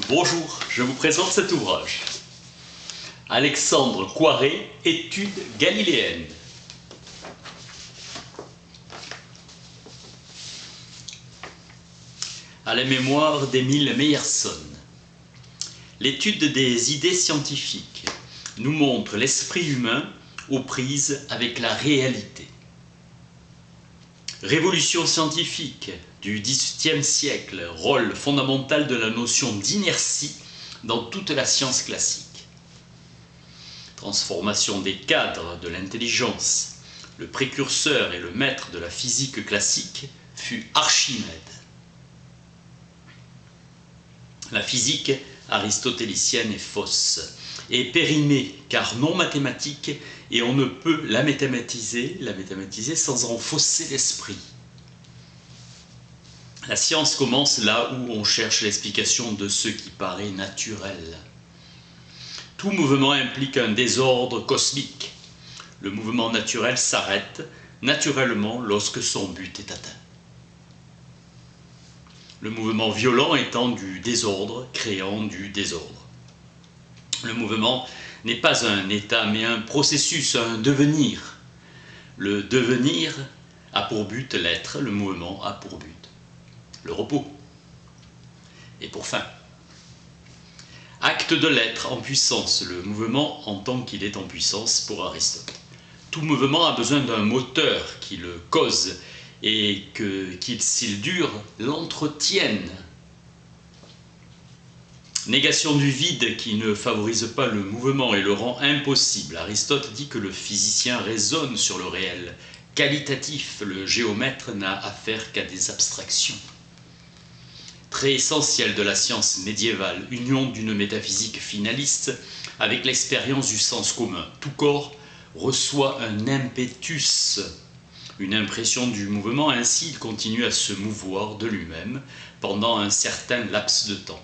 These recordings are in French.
Bonjour, je vous présente cet ouvrage. Alexandre Coiré, Études galiléennes. À la mémoire d'Émile Meyerson. L'étude des idées scientifiques nous montre l'esprit humain aux prises avec la réalité. Révolution scientifique du XVIIIe siècle, rôle fondamental de la notion d'inertie dans toute la science classique. Transformation des cadres de l'intelligence, le précurseur et le maître de la physique classique fut Archimède. La physique aristotélicienne est fausse et périmée car non mathématique, et on ne peut la mathématiser sans en fausser l'esprit. La science commence là où on cherche l'explication de ce qui paraît naturel. Tout mouvement implique un désordre cosmique. Le mouvement naturel s'arrête naturellement lorsque son but est atteint. Le mouvement violent étant du désordre, créant du désordre. Le mouvement n'est pas un état, mais un processus, un devenir. Le devenir a pour but l'être, le mouvement a pour but le repos. Et pour fin, acte de l'être en puissance, le mouvement en tant qu'il est en puissance pour Aristote. Tout mouvement a besoin d'un moteur qui le cause et qu'il, s'il dure, l'entretienne. Négation du vide qui ne favorise pas le mouvement et le rend impossible. Aristote dit que le physicien raisonne sur le réel. Qualitatif, le géomètre n'a affaire qu'à des abstractions. Trait essentiel de la science médiévale, union d'une métaphysique finaliste avec l'expérience du sens commun. Tout corps reçoit un impétus, une impression du mouvement, ainsi il continue à se mouvoir de lui-même pendant un certain laps de temps.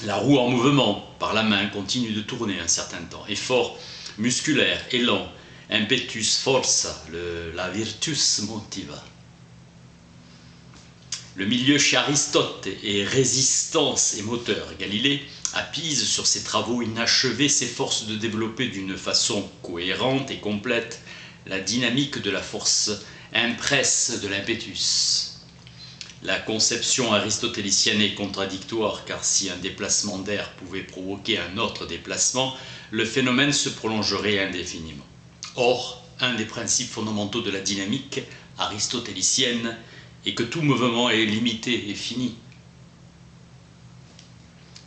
La roue en mouvement par la main continue de tourner un certain temps. Effort musculaire, élan, impetus forza, la virtus motiva. Le milieu chez Aristote est résistance et moteur. Galilée appise sur ses travaux inachevés, s'efforce de développer d'une façon cohérente et complète la dynamique de la force impresse de l'impétus. La conception aristotélicienne est contradictoire, car si un déplacement d'air pouvait provoquer un autre déplacement, le phénomène se prolongerait indéfiniment. Or, un des principes fondamentaux de la dynamique aristotélicienne est que tout mouvement est limité et fini.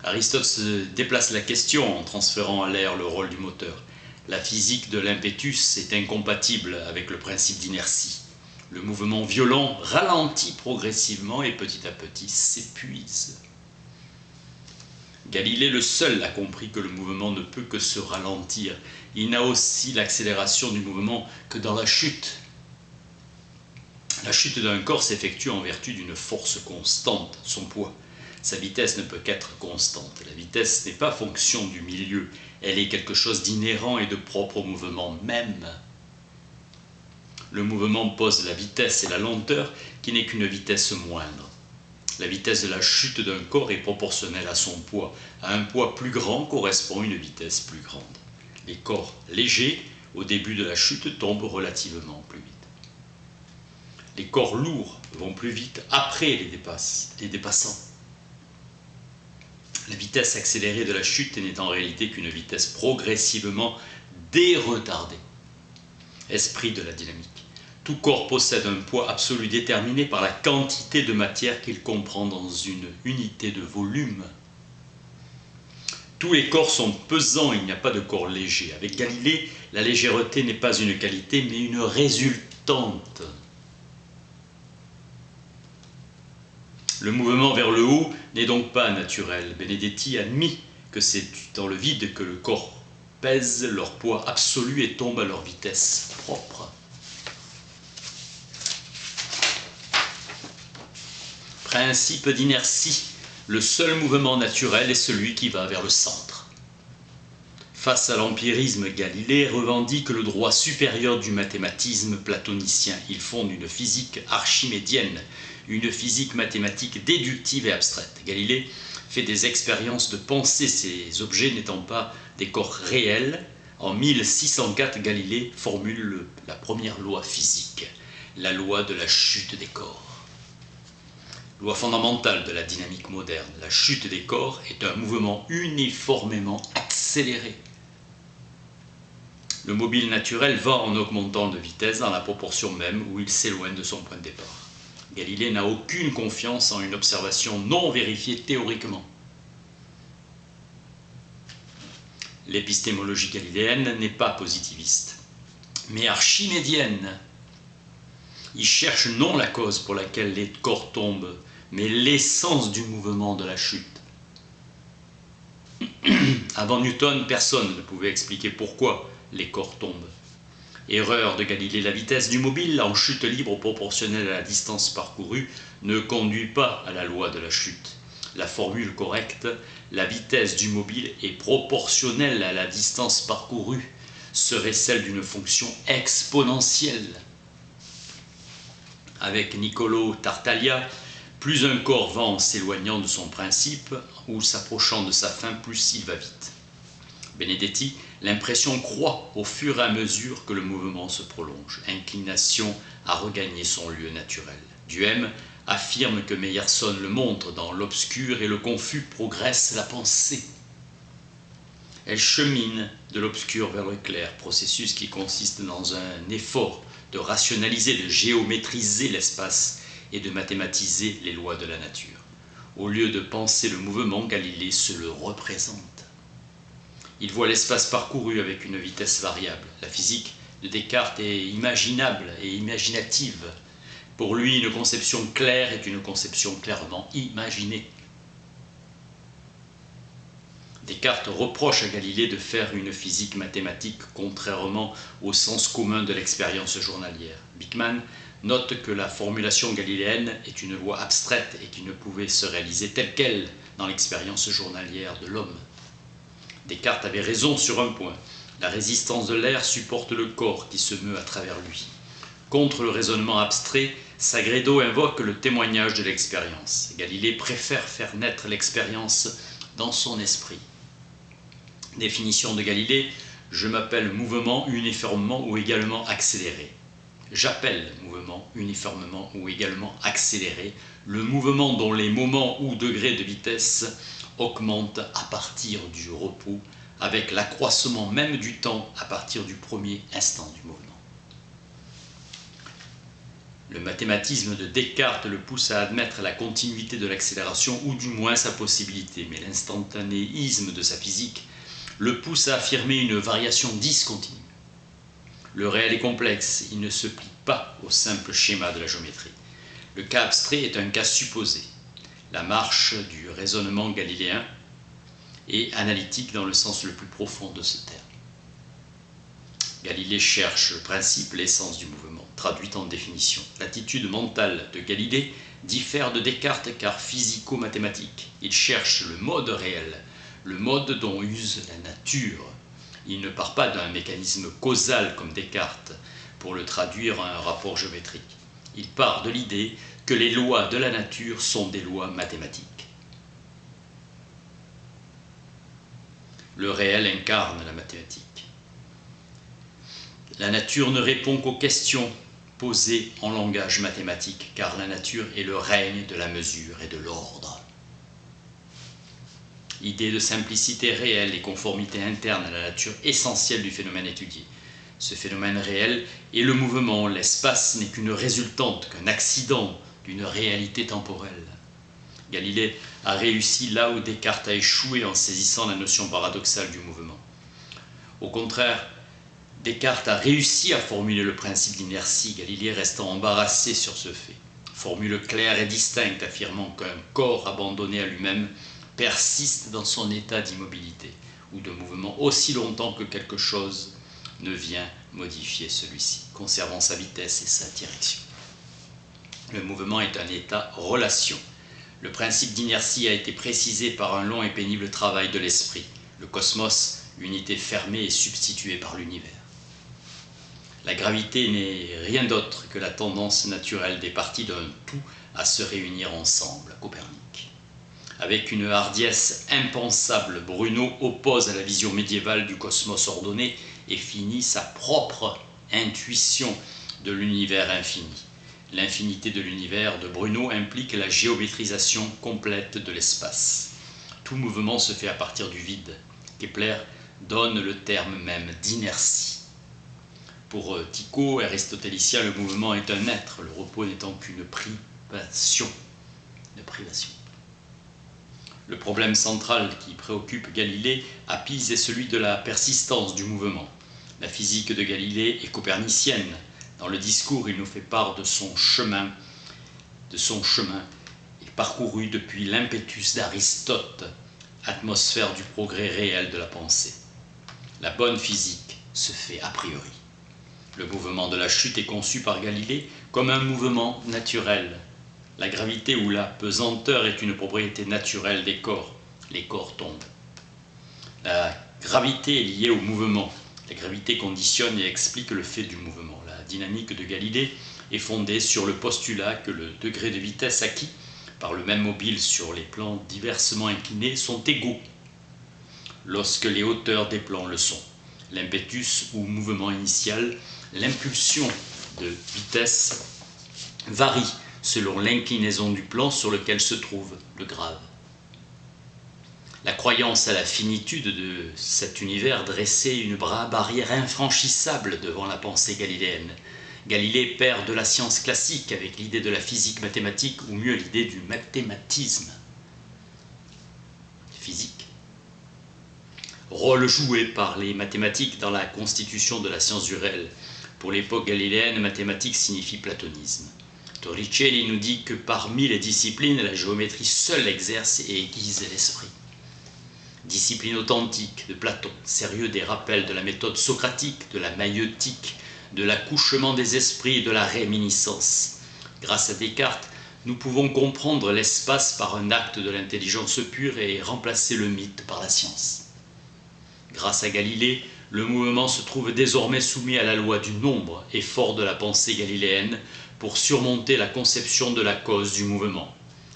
Aristote se déplace la question en transférant à l'air le rôle du moteur. La physique de l'impétus est incompatible avec le principe d'inertie. Le mouvement violent ralentit progressivement et petit à petit s'épuise. Galilée le seul a compris que le mouvement ne peut que se ralentir. Il n'a aussi l'accélération du mouvement que dans la chute. La chute d'un corps s'effectue en vertu d'une force constante, son poids. Sa vitesse ne peut qu'être constante. La vitesse n'est pas fonction du milieu, elle est quelque chose d'inhérent et de propre au mouvement même. Le mouvement pose la vitesse et la lenteur, qui n'est qu'une vitesse moindre. La vitesse de la chute d'un corps est proportionnelle à son poids. À un poids plus grand correspond une vitesse plus grande. Les corps légers, au début de la chute, tombent relativement plus vite. Les corps lourds vont plus vite après les dépassant. La vitesse accélérée de la chute n'est en réalité qu'une vitesse progressivement déretardée. Esprit de la dynamique. Tout corps possède un poids absolu déterminé par la quantité de matière qu'il comprend dans une unité de volume. Tous les corps sont pesants, il n'y a pas de corps léger. Avec Galilée, la légèreté n'est pas une qualité, mais une résultante. Le mouvement vers le haut n'est donc pas naturel. Benedetti admit que c'est dans le vide que le corps pèse leur poids absolu et tombe à leur vitesse propre. Principe d'inertie. Le seul mouvement naturel est celui qui va vers le centre. Face à l'empirisme, Galilée revendique le droit supérieur du mathématisme platonicien. Il fonde une physique archimédienne, une physique mathématique déductive et abstraite. Galilée fait des expériences de pensée, ces objets n'étant pas des corps réels. En 1604, Galilée formule la première loi physique, la loi de la chute des corps. Loi fondamentale de la dynamique moderne, la chute des corps est un mouvement uniformément accéléré. Le mobile naturel va en augmentant de vitesse dans la proportion même où il s'éloigne de son point de départ. Galilée n'a aucune confiance en une observation non vérifiée théoriquement. L'épistémologie galiléenne n'est pas positiviste, mais archimédienne. Il cherche non la cause pour laquelle les corps tombent, mais l'essence du mouvement de la chute. Avant Newton, personne ne pouvait expliquer pourquoi les corps tombent. Erreur de Galilée, la vitesse du mobile en chute libre proportionnelle à la distance parcourue ne conduit pas à la loi de la chute. La formule correcte, la vitesse du mobile est proportionnelle à la distance parcourue, serait celle d'une fonction exponentielle. Avec Niccolò Tartaglia, plus un corps va en s'éloignant de son principe ou s'approchant de sa fin, plus il va vite. Benedetti, l'impression croît au fur et à mesure que le mouvement se prolonge, inclination à regagner son lieu naturel. Duhem affirme que Meyerson le montre, dans l'obscur et le confus progresse la pensée. Elle chemine de l'obscur vers le clair, processus qui consiste dans un effort de rationaliser, de géométriser l'espace et de mathématiser les lois de la nature. Au lieu de penser le mouvement, Galilée se le représente. Il voit l'espace parcouru avec une vitesse variable. La physique de Descartes est imaginable et imaginative. Pour lui, une conception claire est une conception clairement imaginée. Descartes reproche à Galilée de faire une physique mathématique contrairement au sens commun de l'expérience journalière. Bickman note que la formulation galiléenne est une loi abstraite et qui ne pouvait se réaliser telle qu'elle dans l'expérience journalière de l'homme. Descartes avait raison sur un point. La résistance de l'air supporte le corps qui se meut à travers lui. Contre le raisonnement abstrait, Sagredo invoque le témoignage de l'expérience. Galilée préfère faire naître l'expérience dans son esprit. Définition de Galilée, je m'appelle mouvement uniformément ou également accéléré. J'appelle mouvement uniformément ou également accéléré le mouvement dont les moments ou degrés de vitesse augmentent à partir du repos, avec l'accroissement même du temps à partir du premier instant du mouvement. Le mathématisme de Descartes le pousse à admettre la continuité de l'accélération, ou du moins sa possibilité, mais l'instantanéisme de sa physique le pousse à affirmer une variation discontinue. Le réel est complexe, il ne se plie pas au simple schéma de la géométrie. Le cas abstrait est un cas supposé. La marche du raisonnement galiléen est analytique dans le sens le plus profond de ce terme. Galilée cherche le principe, l'essence du mouvement, traduite en définition. L'attitude mentale de Galilée diffère de Descartes car physico-mathématique. Il cherche le mode réel, le mode dont use la nature. Il ne part pas d'un mécanisme causal comme Descartes pour le traduire en un rapport géométrique. Il part de l'idée que les lois de la nature sont des lois mathématiques. Le réel incarne la mathématique. La nature ne répond qu'aux questions posées en langage mathématique, car la nature est le règne de la mesure et de l'ordre. Idée de simplicité réelle et conformité interne à la nature essentielle du phénomène étudié. Ce phénomène réel est le mouvement, l'espace n'est qu'une résultante, qu'un accident d'une réalité temporelle. Galilée a réussi là où Descartes a échoué en saisissant la notion paradoxale du mouvement. Au contraire, Descartes a réussi à formuler le principe d'inertie, Galilée restant embarrassé sur ce fait. Formule claire et distincte affirmant qu'un corps abandonné à lui-même persiste dans son état d'immobilité ou de mouvement aussi longtemps que quelque chose ne vient modifier celui-ci, conservant sa vitesse et sa direction. Le mouvement est un état-relation. Le principe d'inertie a été précisé par un long et pénible travail de l'esprit. Le cosmos unité fermée et substituée par l'univers. La gravité n'est rien d'autre que la tendance naturelle des parties d'un tout à se réunir ensemble, Copernic. Avec une hardiesse impensable, Bruno oppose à la vision médiévale du cosmos ordonné et fini sa propre intuition de l'univers infini. L'infinité de l'univers de Bruno implique la géométrisation complète de l'espace. Tout mouvement se fait à partir du vide. Kepler donne le terme même d'inertie. Pour Tycho, aristotélicien, le mouvement est un être, le repos n'étant qu'une privation. Le problème central qui préoccupe Galilée à Pise est celui de la persistance du mouvement. La physique de Galilée est copernicienne. Dans le discours, il nous fait part de son chemin et parcouru depuis l'impetus d'Aristote, atmosphère du progrès réel de la pensée. La bonne physique se fait a priori. Le mouvement de la chute est conçu par Galilée comme un mouvement naturel. La gravité ou la pesanteur est une propriété naturelle des corps. Les corps tombent. La gravité est liée au mouvement. La gravité conditionne et explique le fait du mouvement. La dynamique de Galilée est fondée sur le postulat que le degré de vitesse acquis par le même mobile sur les plans diversement inclinés sont égaux lorsque les hauteurs des plans le sont. L'impetus ou mouvement initial, l'impulsion de vitesse varie selon l'inclinaison du plan sur lequel se trouve le grave. La croyance à la finitude de cet univers dressait une barrière infranchissable devant la pensée galiléenne. Galilée perd de la science classique avec l'idée de la physique mathématique, ou mieux l'idée du mathématisme physique. Rôle joué par les mathématiques dans la constitution de la science du réel. Pour l'époque galiléenne, mathématiques signifie platonisme. Torricelli nous dit que parmi les disciplines, la géométrie seule exerce et aiguise l'esprit. Discipline authentique de Platon, sérieux des rappels de la méthode socratique, de la maïeutique, de l'accouchement des esprits et de la réminiscence. Grâce à Descartes, nous pouvons comprendre l'espace par un acte de l'intelligence pure et remplacer le mythe par la science. Grâce à Galilée, le mouvement se trouve désormais soumis à la loi du nombre, effort de la pensée galiléenne, pour surmonter la conception de la cause du mouvement.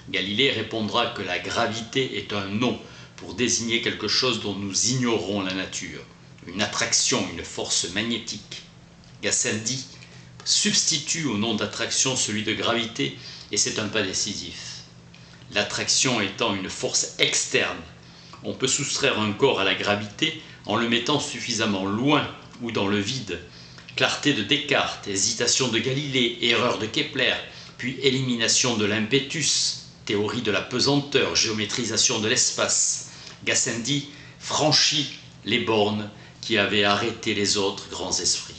Galilée répondra que la gravité est un nom pour désigner quelque chose dont nous ignorons la nature, une attraction, une force magnétique. Gassendi substitue au nom d'attraction celui de gravité, et c'est un pas décisif. L'attraction étant une force externe, on peut soustraire un corps à la gravité en le mettant suffisamment loin ou dans le vide. Clarté de Descartes, hésitation de Galilée, erreur de Kepler, puis élimination de l'impetus, théorie de la pesanteur, géométrisation de l'espace. Gassendi franchit les bornes qui avaient arrêté les autres grands esprits.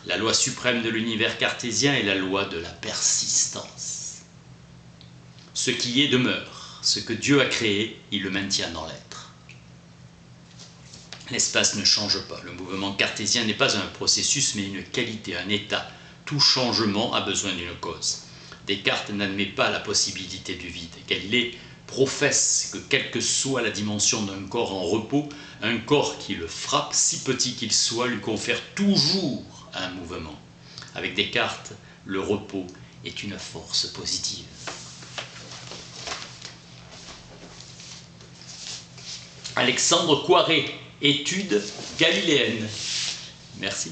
La loi suprême de l'univers cartésien est la loi de la persistance. Ce qui est demeure, ce que Dieu a créé, il le maintient dans l'être. L'espace ne change pas. Le mouvement cartésien n'est pas un processus, mais une qualité, un état. Tout changement a besoin d'une cause. Descartes n'admet pas la possibilité du vide. Galilée professe que quelle que soit la dimension d'un corps en repos, un corps qui le frappe, si petit qu'il soit, lui confère toujours un mouvement. Avec Descartes, le repos est une force positive. Alexandre Coiré, Études galiléennes. Merci.